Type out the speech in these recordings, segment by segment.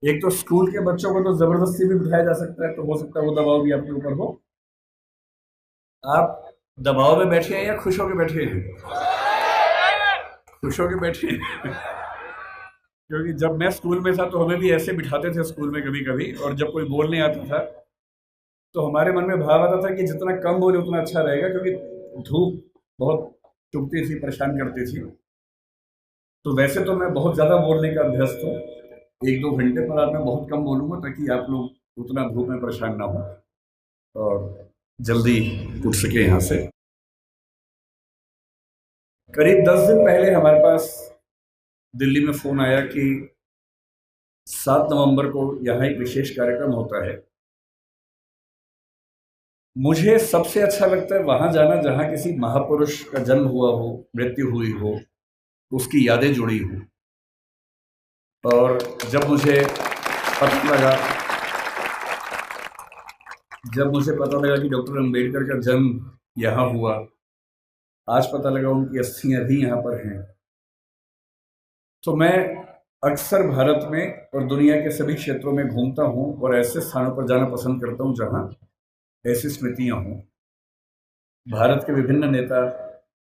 एक तो स्कूल के बच्चों को तो जबरदस्ती भी बिठाया जा सकता है, तो हो सकता है वो दबाव भी आपके ऊपर हो। आप दबाव में बैठे हैं या खुश होकर बैठे हैं? खुश होकर बैठे हैं। क्योंकि जब मैं स्कूल में था तो हमें भी ऐसे बिठाते थे स्कूल में कभी कभी, और जब कोई बोलने आता था तो हमारे मन में भाव आता था कि जितना कम बोले उतना अच्छा रहेगा, क्योंकि धूप बहुत चुभती थी, परेशान करती थी। तो वैसे तो मैं बहुत ज़्यादा बोलने का अभ्यस्त हूँ, एक दो घंटे पर आज मैं बहुत कम बोलूँगा ताकि आप लोग उतना धूप में परेशान ना हो और जल्दी उठ सके यहाँ से। करीब 10 दिन पहले हमारे पास दिल्ली में फ़ोन आया कि 7 नवंबर को यहाँ एक विशेष कार्यक्रम होता है। मुझे सबसे अच्छा लगता है वहाँ जाना जहाँ किसी महापुरुष का जन्म हुआ हो, मृत्यु हुई हो, उसकी यादें जुड़ी हो। और जब मुझे पता लगा कि डॉक्टर अंबेडकर का जन्म यहाँ हुआ, आज पता लगा उनकी अस्थियां भी यहाँ पर हैं, तो मैं अक्सर भारत में और दुनिया के सभी क्षेत्रों में घूमता हूँ और ऐसे स्थानों पर जाना पसंद करता हूँ जहाँ ऐसी स्मृतियाँ हों। भारत के विभिन्न नेता,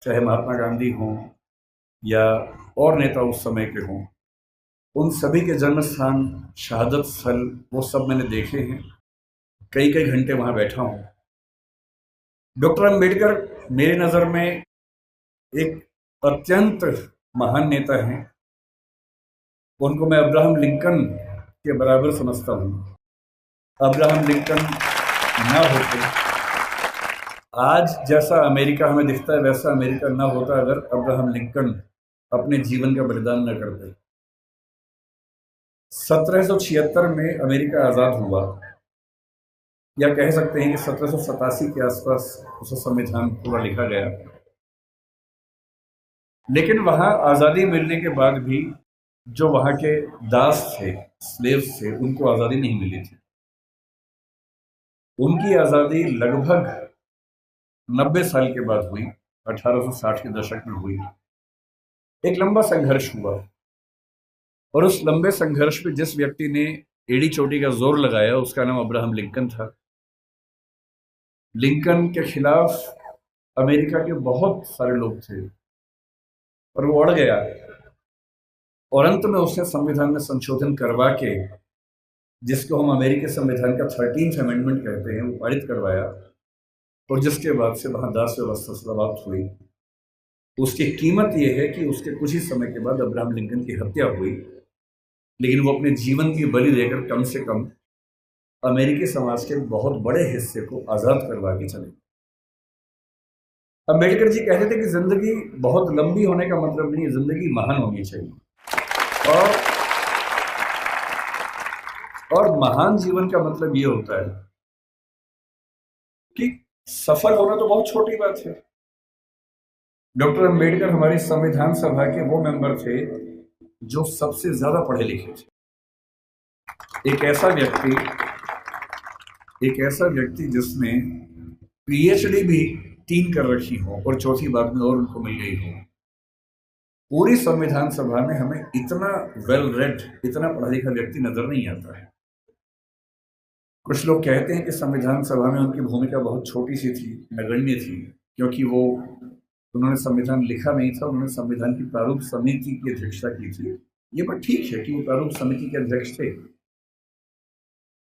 चाहे महात्मा गांधी हों या और नेता उस समय के हों, उन सभी के जन्म स्थान, शहादत स्थल, वो सब मैंने देखे हैं। कई कई घंटे वहाँ बैठा हूँ। डॉक्टर अंबेडकर मेरी नज़र में एक अत्यंत महान नेता हैं। उनको मैं अब्राहम लिंकन के बराबर समझता हूँ। अब्राहम लिंकन ना होते, आज जैसा अमेरिका हमें दिखता है वैसा अमेरिका ना होता अगर अब्राहम लिंकन अपने जीवन का बलिदान न करते। 1776 में अमेरिका आज़ाद हुआ, या कह सकते हैं कि 1787 के आसपास उसका संविधान पूरा लिखा गया। लेकिन वहाँ आज़ादी मिलने के बाद भी जो वहाँ के दास थे, स्लेव्स थे, उनको आज़ादी नहीं मिली थी। उनकी आज़ादी लगभग 90 साल के बाद हुई, 1860 के दशक में हुई। एक लंबा संघर्ष हुआ, और उस लंबे संघर्ष में जिस व्यक्ति ने एड़ी चोटी का जोर लगाया उसका नाम अब्राहम लिंकन था। लिंकन के खिलाफ अमेरिका के बहुत सारे लोग थे, और वो अड़ गया, और अंत में उसने संविधान में संशोधन करवा के, जिसको हम अमेरिकी संविधान का 13th अमेंडमेंट कहते हैं, वो पारित करवाया। और जिसके बाद से वहाँ दास व्यवस्था समाप्त हुई। उसकी कीमत यह है कि उसके कुछ ही समय के बाद अब्राहम लिंकन की हत्या हुई, लेकिन वो अपने जीवन की बलि देकर कम से कम अमेरिकी समाज के बहुत बड़े हिस्से को आज़ाद करवा के चले। अम्बेडकर जी कहते थे कि जिंदगी बहुत लंबी होने का मतलब नहीं है, जिंदगी महान होनी चाहिए। और महान जीवन का मतलब ये होता है कि सफल होना तो बहुत छोटी बात है। डॉक्टर अंबेडकर हमारी संविधान सभा के वो मेंबर थे जो सबसे ज्यादा पढ़े लिखे थे। एक ऐसा व्यक्ति जिसने पीएचडी भी 3 कर रखी हो और चौथी बात में और उनको मिल गई हो। पूरी संविधान सभा में हमें इतना वेल रेड, इतना पढ़ा लिखा व्यक्ति नजर नहीं आता है। कुछ लोग कहते हैं कि संविधान सभा में उनकी भूमिका बहुत छोटी सी थी, नगण्य थी, क्योंकि उन्होंने संविधान लिखा नहीं था, उन्होंने संविधान की प्रारूप समिति की अध्यक्षता की थी। ये बात ठीक है कि वो प्रारूप समिति के अध्यक्ष थे,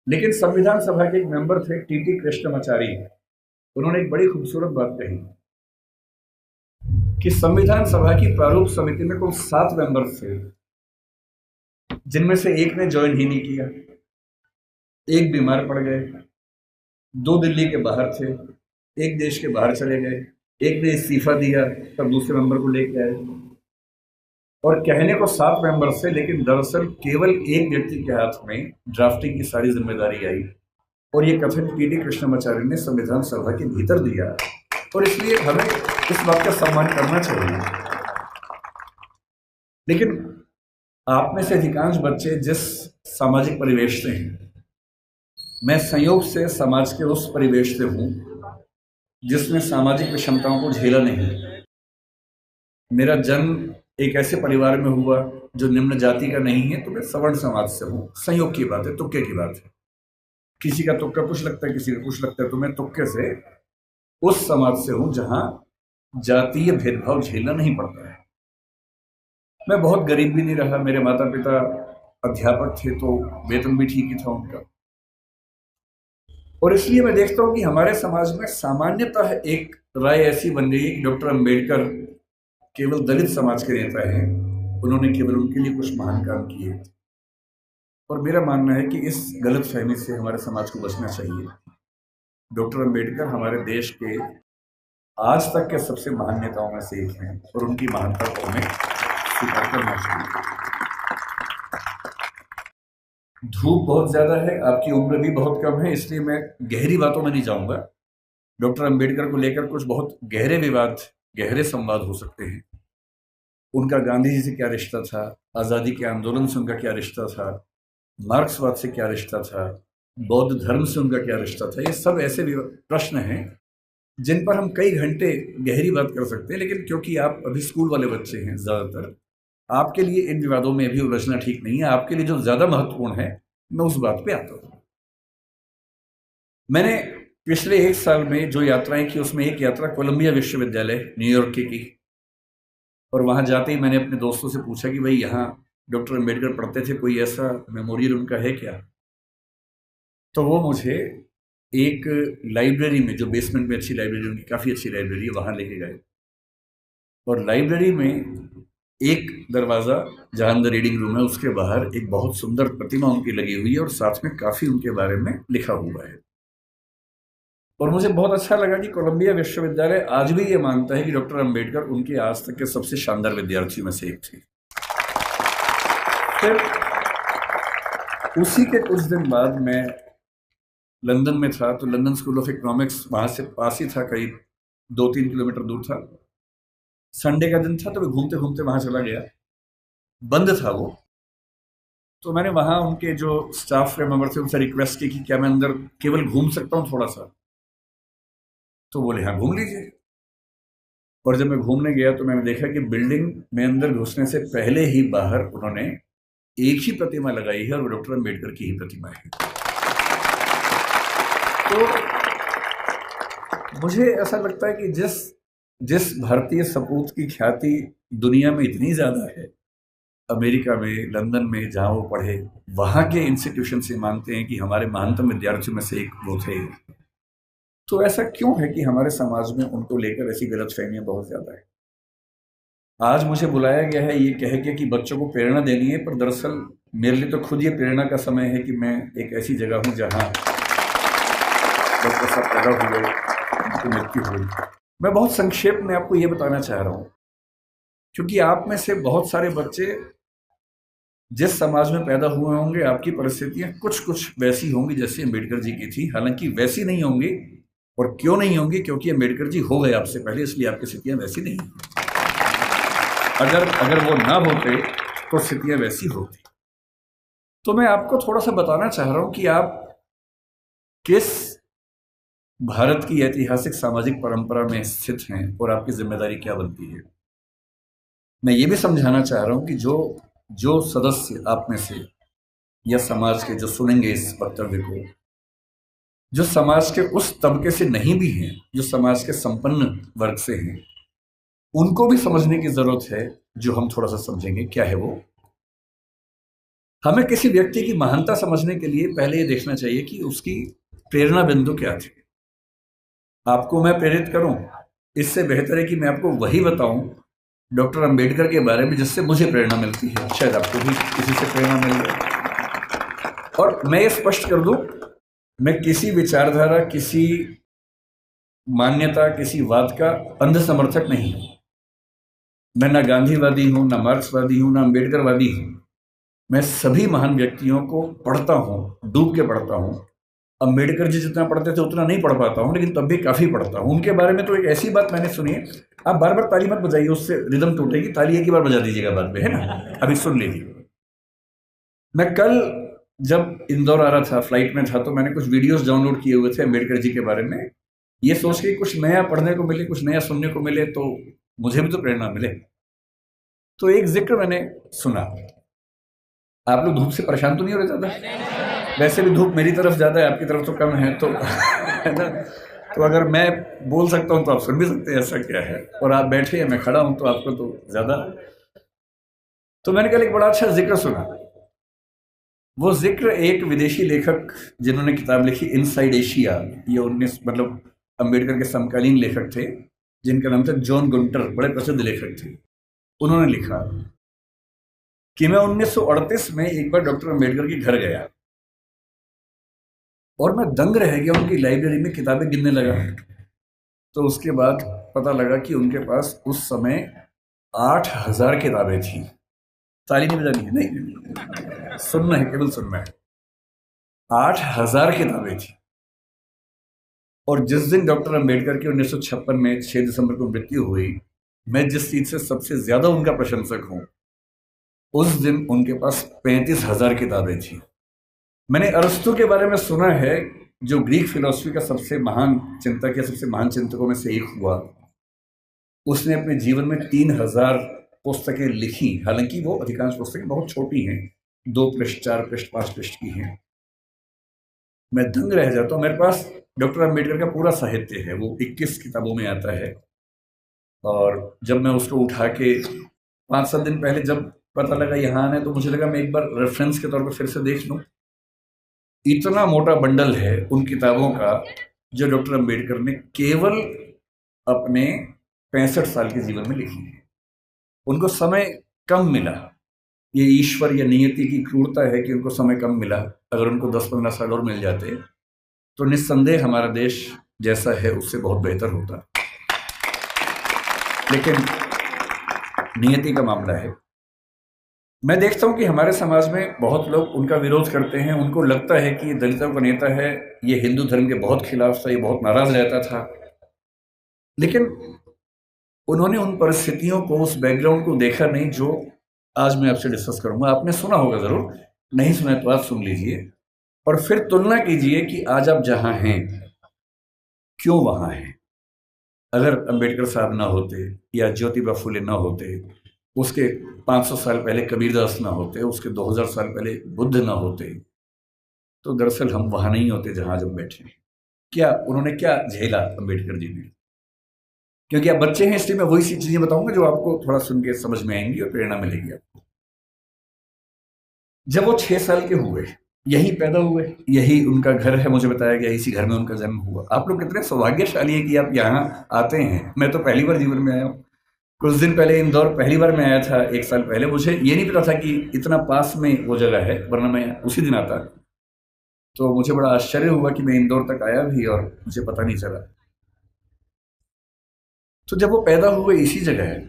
लेकिन संविधान सभा के एक मेंबर थे टीटी कृष्णमाचारी। उन्होंने एक बड़ी खूबसूरत बात कही कि संविधान सभा की प्रारूप समिति में कुल 7 मेंबर थे, जिनमें से एक ने ज्वाइन ही नहीं किया, एक बीमार पड़ गए, 2 दिल्ली के बाहर थे, एक देश के बाहर चले गए, एक ने इस्तीफा दिया, तब दूसरे मेंबर को लेके आए। और कहने को 7 मेंबर थे, लेकिन दरअसल केवल एक व्यक्ति के हाथ में ड्राफ्टिंग की सारी जिम्मेदारी आई, और ये कथन टीटी कृष्णमाचार्य ने संविधान सभा के भीतर दिया। और इसलिए हमें इस बात का सम्मान करना चाहिए। लेकिन आप में से अधिकांश बच्चे जिस सामाजिक परिवेश से हैं, मैं संयोग से समाज के उस परिवेश से हूं जिसने सामाजिक विषमताओं को झेला नहीं। मेरा जन्म एक ऐसे परिवार में हुआ जो निम्न जाति का नहीं है तो मैं सवर्ण समाज से हूँ। संयोग की बात है, तुक्के की बात है। किसी का तुक्का कुछ लगता है, किसी का कुछ लगता है, तो मैं तुक्के से उस समाज से हूँ जहां जातीय भेदभाव झेलना नहीं पड़ता है। मैं बहुत गरीब भी नहीं रहा, मेरे माता पिता अध्यापक थे तो वेतन भी ठीक ही था उनका। और इसलिए मैं देखता हूं कि हमारे समाज में सामान्यतः एक राय ऐसी बन गई है कि डॉक्टर अंबेडकर केवल दलित समाज के नेता हैं, उन्होंने केवल उनके लिए कुछ महान काम किए। और मेरा मानना है कि इस गलत फहमी से हमारे समाज को बचना चाहिए। डॉक्टर अंबेडकर हमारे देश के आज तक के सबसे महान नेताओं में से एक हैं और उनकी महानता को हमें स्वीकार करना चाहिए। धूप बहुत ज्यादा है, आपकी उम्र भी बहुत कम है, इसलिए मैं गहरी बातों में नहीं जाऊंगा। डॉक्टर अंबेडकर को लेकर कुछ बहुत गहरे विवाद, गहरे संवाद हो सकते हैं। उनका गांधी जी से क्या रिश्ता था, आजादी के आंदोलन से उनका क्या रिश्ता था, मार्क्सवाद से क्या रिश्ता था, बौद्ध धर्म से उनका क्या रिश्ता था, ये सब ऐसे प्रश्न हैं जिन पर हम कई घंटे गहरी बात कर सकते हैं। लेकिन क्योंकि आप अभी स्कूल वाले बच्चे हैं ज्यादातर, आपके लिए इन विवादों में भी उलझना ठीक नहीं है। आपके लिए जो ज्यादा महत्वपूर्ण है, मैं उस बात पे आता हूं। मैंने पिछले 1 साल में जो यात्राएं की, उसमें एक यात्रा कोलंबिया विश्वविद्यालय न्यूयॉर्क की। और वहां जाते ही मैंने अपने दोस्तों से पूछा कि भाई यहाँ डॉक्टर अंबेडकर पढ़ते थे, कोई ऐसा मेमोरियल उनका है क्या? तो वो मुझे एक लाइब्रेरी में, जो बेसमेंट में अच्छी लाइब्रेरी, उनकी काफ़ी अच्छी लाइब्रेरी है, वहाँ लेके गए। और लाइब्रेरी में एक दरवाज़ा जहाँ अंदर रीडिंग रूम है, उसके बाहर एक बहुत सुंदर प्रतिमा उनकी लगी हुई है और साथ में काफ़ी उनके बारे में लिखा हुआ है। और मुझे बहुत अच्छा लगा कि कोलंबिया विश्वविद्यालय आज भी ये मानता है कि डॉक्टर अंबेडकर उनके आज तक के सबसे शानदार विद्यार्थियों में से एक थे। फिर उसी के कुछ दिन बाद मैं लंदन में था, तो लंदन स्कूल ऑफ इकोनॉमिक्स वहाँ से पास ही था, करीब 2-3 किलोमीटर दूर था। संडे का दिन था तो मैं घूमते घूमते वहाँ चला गया, बंद था वो। तो मैंने वहाँ उनके जो स्टाफ के मेंबर थे उनसे रिक्वेस्ट की कि क्या मैं अंदर केवल घूम सकता हूँ थोड़ा सा? तो बोले हाँ घूम लीजिए। और जब मैं घूमने गया तो मैंने देखा कि बिल्डिंग में अंदर घुसने से पहले ही बाहर उन्होंने एक ही प्रतिमा लगाई है और वो डॉक्टर अंबेडकर की ही प्रतिमा है। तो मुझे ऐसा लगता है कि जिस भारतीय सपूत की ख्याति दुनिया में इतनी ज्यादा है, अमेरिका में, लंदन में जहां वो पढ़े, वहां के इंस्टीट्यूशन से मानते हैं कि हमारे महानतम विद्यार्थियों में से एक वो थे। तो ऐसा क्यों है कि हमारे समाज में उनको लेकर ऐसी गलतफहमियां बहुत ज्यादा है? आज मुझे बुलाया गया है ये कह के कि बच्चों को प्रेरणा देनी है, पर दरअसल मेरे लिए तो खुद ये प्रेरणा का समय है कि मैं एक ऐसी जगह हूं जहां बच्चे सब पैदा हुए, उनकी मृत्यु हुई। मैं बहुत संक्षेप में आपको ये बताना चाह रहा हूं, क्योंकि आप में से बहुत सारे बच्चे जिस समाज में पैदा हुए होंगे, आपकी परिस्थितियां कुछ कुछ वैसी होंगी जैसे अम्बेडकर जी की थी। हालांकि वैसी नहीं होंगी, और क्यों नहीं होंगी? क्योंकि अम्बेडकर जी हो गए आपसे पहले, इसलिए आपकी स्थितियां वैसी नहीं। अगर वो ना होते तो स्थितियां वैसी होती। तो मैं आपको थोड़ा सा बताना चाह रहा हूं कि आप किस भारत की ऐतिहासिक सामाजिक परंपरा में स्थित हैं और आपकी जिम्मेदारी क्या बनती है। मैं ये भी समझाना चाह रहा हूं कि जो सदस्य आप में से या समाज के जो सुनेंगे इस वक्तव्य को, जो समाज के उस तबके से नहीं भी हैं, जो समाज के संपन्न वर्ग से हैं, उनको भी समझने की जरूरत है। जो हम थोड़ा सा समझेंगे क्या है वो। हमें किसी व्यक्ति की महानता समझने के लिए पहले ये देखना चाहिए कि उसकी प्रेरणा बिंदु क्या थी। आपको मैं प्रेरित करूं, इससे बेहतर है कि मैं आपको वही बताऊं डॉक्टर अंबेडकर के बारे में जिससे मुझे प्रेरणा मिलती है। शायद आपको भी किसी से प्रेरणा मिल जाए। और मैं ये स्पष्ट कर दूं, मैं किसी विचारधारा, किसी मान्यता, किसी वाद का अंध समर्थक नहीं हूं। मैं ना गांधीवादी हूं, ना मार्क्सवादी हूं, ना अंबेडकरवादी हूं। मैं सभी महान व्यक्तियों को पढ़ता हूं, डूब के पढ़ता हूं। अंबेडकर जी जितना पढ़ते थे उतना नहीं पढ़ पाता हूं, लेकिन तब भी काफी पढ़ता हूं। उनके बारे में तो एक ऐसी बात मैंने सुनी है, आप बार बार ताली मत बजाइए, उससे रिदम टूटेगी। ताली एक ही बार बजा दीजिएगा बाद में, है ना? अभी सुन लीजिए। मैं कल जब इंदौर आ रहा था, फ्लाइट में था, तो मैंने कुछ वीडियोस डाउनलोड किए हुए थे अंबेडकर जी के बारे में, ये सोच के कुछ नया पढ़ने को मिले, कुछ नया सुनने को मिले, तो मुझे भी तो प्रेरणा मिले। तो एक जिक्र मैंने सुना आप लोग धूप से परेशान तो नहीं हो रहे ज़्यादा? वैसे भी धूप मेरी तरफ ज़्यादा है, आपकी तरफ तो कम है, तो है ना? तो अगर मैं बोल सकता हूँ तो आप सुन भी सकते हैं, ऐसा क्या है। और आप बैठे हैं, मैं खड़ा हूँ, तो आपको तो ज़्यादा। तो मैंने कल एक बड़ा अच्छा जिक्र सुना। वो जिक्र एक विदेशी लेखक जिन्होंने किताब लिखी इनसाइड एशिया, ये 19 मतलब अंबेडकर के समकालीन लेखक थे, जिनका नाम था जॉन गुंटर, बड़े प्रसिद्ध लेखक थे। उन्होंने लिखा कि मैं 1938 में एक बार डॉक्टर अंबेडकर के घर गया और मैं दंग रह गया, उनकी लाइब्रेरी में किताबें गिनने लगा। तो उसके बाद पता लगा कि उनके पास उस समय 8,000 किताबें थी। ताली नहीं बजानी है, नहीं, सुनना है, केवल सुनना है। 8,000 किताबें थी। और जिस दिन डॉक्टर अंबेडकर की 1956 में 6 दिसंबर को मृत्यु हुई, मैं जिस चीज से सबसे ज्यादा उनका प्रशंसक हूं, उस दिन उनके पास 35,000 किताबें थी। मैंने अरस्तु के बारे में सुना है, जो ग्रीक फिलॉसफी का सबसे महान चिंतक या सबसे महान चिंतकों में से एक हुआ। उसने अपने जीवन में 3,000 पुस्तकें लिखी। हालांकि वो अधिकांश पुस्तकें बहुत छोटी हैं, 2 पृष्ठ, 4 पृष्ठ, 5 पृष्ठ की हैं। मैं दंग रह जाता हूँ। मेरे पास डॉक्टर अंबेडकर का पूरा साहित्य है, वो 21 किताबों में आता है। और जब मैं उसको उठा के 5-7 दिन पहले जब पता लगा यहाँ आना है, तो मुझे लगा मैं एक बार रेफरेंस के तौर पर फिर से देख लूँ। इतना मोटा बंडल है उन किताबों का, जो डॉक्टर अंबेडकर ने केवल अपने 65 साल के जीवन में लिखी है। उनको समय कम मिला। ये ईश्वर या नियति की क्रूरता है कि उनको समय कम मिला। अगर उनको 10-15 साल और मिल जाते तो निस्संदेह हमारा देश जैसा है उससे बहुत बेहतर होता। लेकिन नियति का मामला है। मैं देखता हूं कि हमारे समाज में बहुत लोग उनका विरोध करते हैं। उनको लगता है कि दलितों का नेता है, ये हिंदू धर्म के बहुत खिलाफ था, ये बहुत नाराज रहता था। लेकिन उन्होंने उन परिस्थितियों को, उस बैकग्राउंड को देखा नहीं जो आज मैं आपसे डिस्कस करूंगा। आपने सुना होगा जरूर, नहीं सुना तो आज सुन लीजिए और फिर तुलना कीजिए कि आज आप जहां हैं क्यों वहां हैं। अगर अंबेडकर साहब ना होते या ज्योतिबा फुले ना होते, उसके 500 साल पहले कबीरदास ना होते, उसके 2000 साल पहले बुद्ध ना होते, तो दरअसल हम वहां नहीं होते जहां आज हम बैठे हैं। क्या उन्होंने क्या झेला अंबेडकर जी ने? क्योंकि आप बच्चे हैं इसलिए मैं वही सी चीजें बताऊंगा जो आपको थोड़ा सुन के समझ में आएंगी और प्रेरणा मिलेगी आपको। जब वो 6 साल के हुए, यही पैदा हुए, यही उनका घर है, मुझे बताया गया इसी घर में उनका जन्म हुआ। आप लोग कितने सौभाग्यशाली हैं कि आप यहाँ आते हैं। मैं तो पहली बार जीवन में आया हूँ। कुछ दिन पहले इंदौर पहली बार मैं आया था, 1 साल पहले। मुझे ये नहीं पता था कि इतना पास में वो जगह है, वरना मैं उसी दिन आता। तो मुझे बड़ा आश्चर्य हुआ कि मैं इंदौर तक आया भी और मुझे पता नहीं चला। तो जब वो पैदा हुए इसी जगह है,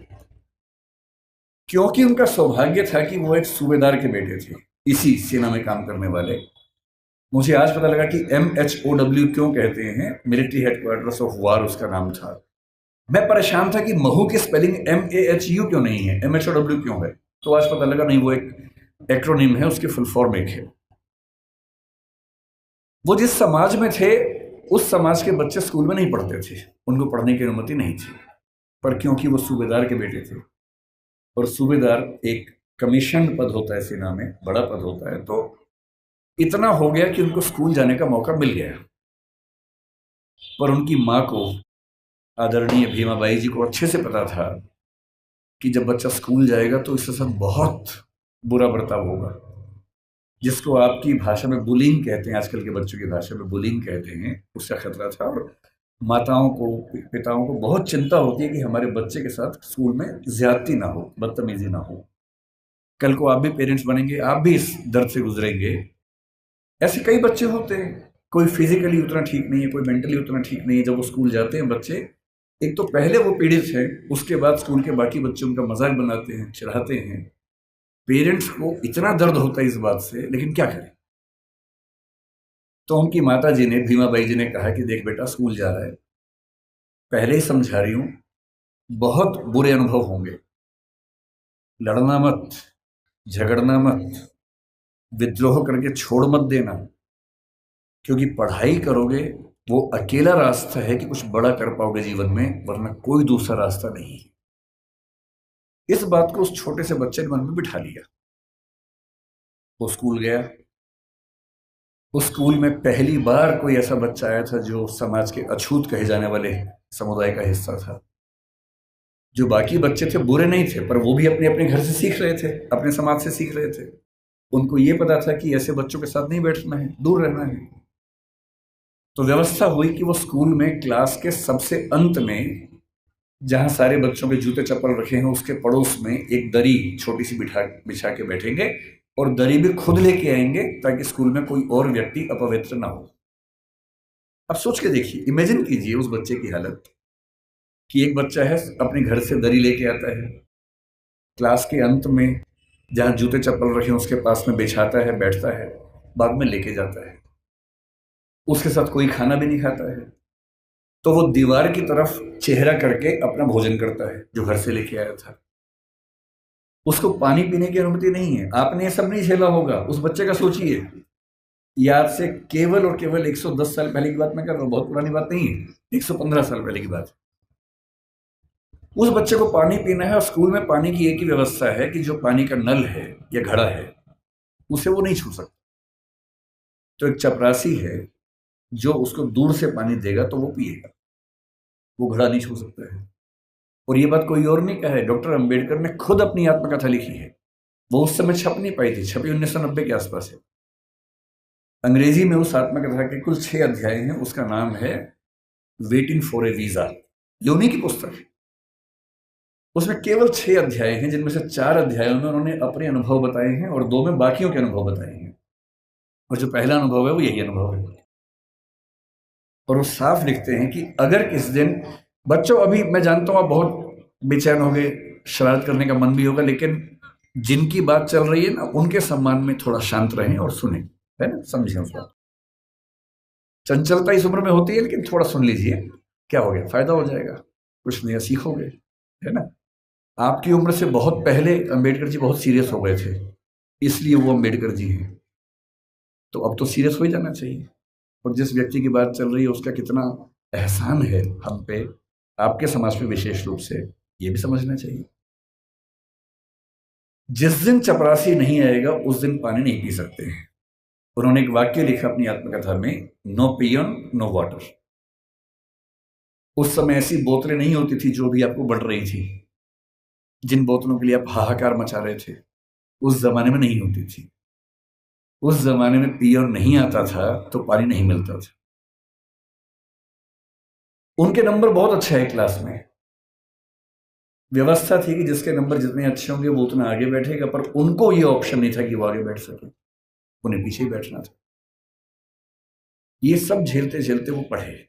क्योंकि उनका सौभाग्य था कि वो एक सूबेदार के बेटे थे, इसी सेना में काम करने वाले। मुझे आज पता लगा कि MHOW क्यों कहते हैं, मिलिट्री हेडक्वार्टर्स ऑफ वार उसका नाम था। मैं परेशान था कि महू की स्पेलिंग MAHU क्यों नहीं है, MHOW क्यों है। तो आज पता लगा नहीं, वो एक एक्रोनिम है, उसकी फुल फॉर्म एक है। वो जिस समाज में थे उस समाज के बच्चे स्कूल में नहीं पढ़ते थे, उनको पढ़ने की अनुमति नहीं थी। पर क्योंकि वो सूबेदार के बेटे थे, और सूबेदार एक कमीशन पद होता है सेना में, बड़ा पद होता है, तो इतना हो गया कि उनको स्कूल जाने का मौका मिल गया। पर उनकी माँ को, आदरणीय भीमाबाई जी को अच्छे से पता था कि जब बच्चा स्कूल जाएगा तो इसके साथ बहुत बुरा बर्ताव होगा, जिसको आपकी भाषा में बुलिंग कहते हैं, आजकल के बच्चों की भाषा में बुलिंग कहते हैं, उसका खतरा था। और माताओं को, पिताओं को बहुत चिंता होती है कि हमारे बच्चे के साथ स्कूल में ज्यादती ना हो, बदतमीजी ना हो। कल को आप भी पेरेंट्स बनेंगे, आप भी इस दर्द से गुजरेंगे। ऐसे कई बच्चे होते हैं, कोई फिजिकली उतना ठीक नहीं है, कोई मेंटली उतना ठीक नहीं है। जब वो स्कूल जाते हैं बच्चे, एक तो पहले वो पीड़ित है, उसके बाद स्कूल के बाकी बच्चे उनका मजाक बनाते हैं, चिढ़ाते हैं। पेरेंट्स को इतना दर्द होता है इस बात से, लेकिन क्या करें। तो उनकी माता जी ने, भीमाबाई जी ने कहा कि देख बेटा, स्कूल जा रहा है, पहले ही समझा रही हूं, बहुत बुरे अनुभव होंगे। लड़ना मत, झगड़ना मत, विद्रोह करके छोड़ मत देना, क्योंकि पढ़ाई करोगे वो अकेला रास्ता है कि कुछ बड़ा कर पाओगे जीवन में, वरना कोई दूसरा रास्ता नहीं है। इस बात को उस छोटे से बच्चे ने मन में बिठा लिया। वो स्कूल गया। उस स्कूल में पहली बार कोई ऐसा बच्चा आया था जो समाज के अछूत कहे जाने वाले समुदाय का हिस्सा था। जो बाकी बच्चे थे बुरे नहीं थे, पर वो भी अपने अपने घर से सीख रहे थे, अपने समाज से सीख रहे थे। उनको ये पता था कि ऐसे बच्चों के साथ नहीं बैठना है, दूर रहना है। तो व्यवस्था हुई कि वो स्कूल में क्लास के सबसे अंत में, जहां सारे बच्चों के जूते चप्पल रखे हैं, उसके पड़ोस में एक दरी छोटी सी बिछा के बैठेंगे और दरी भी खुद लेके आएंगे ताकि स्कूल में कोई और व्यक्ति अपवित्र ना हो। अब सोच के देखिए, इमेजिन कीजिए उस बच्चे की हालत कि एक बच्चा है, अपने घर से दरी लेके आता है, क्लास के अंत में जहां जूते चप्पल रखे हैं उसके पास में बिछाता है, बैठता है, बाद में लेके जाता है। उसके साथ कोई खाना भी नहीं खाता है, तो वो दीवार की तरफ चेहरा करके अपना भोजन करता है जो घर से लेके आया था। उसको पानी पीने की अनुमति नहीं है। आपने ये सब नहीं झेला होगा, उस बच्चे का सोचिए। ये आज से केवल और केवल 110 साल पहले की बात मैं कर रहा हूं, बहुत पुरानी बात नहीं है, 115 साल पहले की बात। उस बच्चे को पानी पीना है और स्कूल में पानी की एक ही व्यवस्था है कि जो पानी का नल है या घड़ा है उसे वो नहीं छू सकता। तो एक चपरासी है जो उसको दूर से पानी देगा तो वो पिएगा, वो घड़ा नहीं छू सकता है। और ये बात कोई और नहीं कहा है, डॉक्टर अंबेडकर ने खुद अपनी आत्मकथा लिखी है। वो उस समय छप नहीं पाई थी, छपी 1990 के आसपास है। अंग्रेजी में उस आत्मकथा के कुल 6 अध्याय हैं। उसका नाम है वेटिंग फॉर ए वीजा। ये उन्हीं की पुस्तक है। उसमें केवल 6 अध्याय हैं, जिनमें से 4 अध्यायों में उन्होंने अपने अनुभव बताए हैं और 2 में बाकियों के अनुभव बताए हैं। और जो पहला अनुभव है वो यही अनुभव है। और वो साफ लिखते हैं कि अगर किस दिन बच्चों, अभी मैं जानता हूं आप बहुत बेचैन हो गए, शरारत करने का मन भी होगा, लेकिन जिनकी बात चल रही है ना, उनके सम्मान में थोड़ा शांत रहें और सुने, है ना, समझें उस बात। चंचलता इस उम्र में होती है, लेकिन थोड़ा सुन लीजिए, क्या हो गया, फायदा हो जाएगा, कुछ नया सीखोगे, है ना। आपकी उम्र से बहुत पहले अंबेडकर जी बहुत सीरियस हो गए थे, इसलिए वो अंबेडकर जी हैं। तो अब तो सीरियस हो ही जाना चाहिए। और जिस व्यक्ति की बात चल रही है उसका कितना एहसान है हम पे, आपके समाज पे विशेष रूप से, ये भी समझना चाहिए। जिस दिन चपरासी नहीं आएगा उस दिन पानी नहीं पी सकते हैं। उन्होंने एक वाक्य लिखा अपनी आत्मकथा में, नो पियन नो वाटर। उस समय ऐसी बोतलें नहीं होती थी जो भी आपको बढ़ रही थी, जिन बोतलों के लिए आप हाहाकार मचा रहे थे, उस जमाने में नहीं होती थी। उस जमाने में पियन नहीं आता था तो पानी नहीं मिलता था। उनके नंबर बहुत अच्छे है क्लास में, व्यवस्था थी कि जिसके नंबर जितने अच्छे होंगे वो उतना आगे बैठेगा, पर उनको ये ऑप्शन नहीं था कि वो आगे बैठ सके, उन्हें पीछे ही बैठना था। ये सब झेलते झेलते वो पढ़े।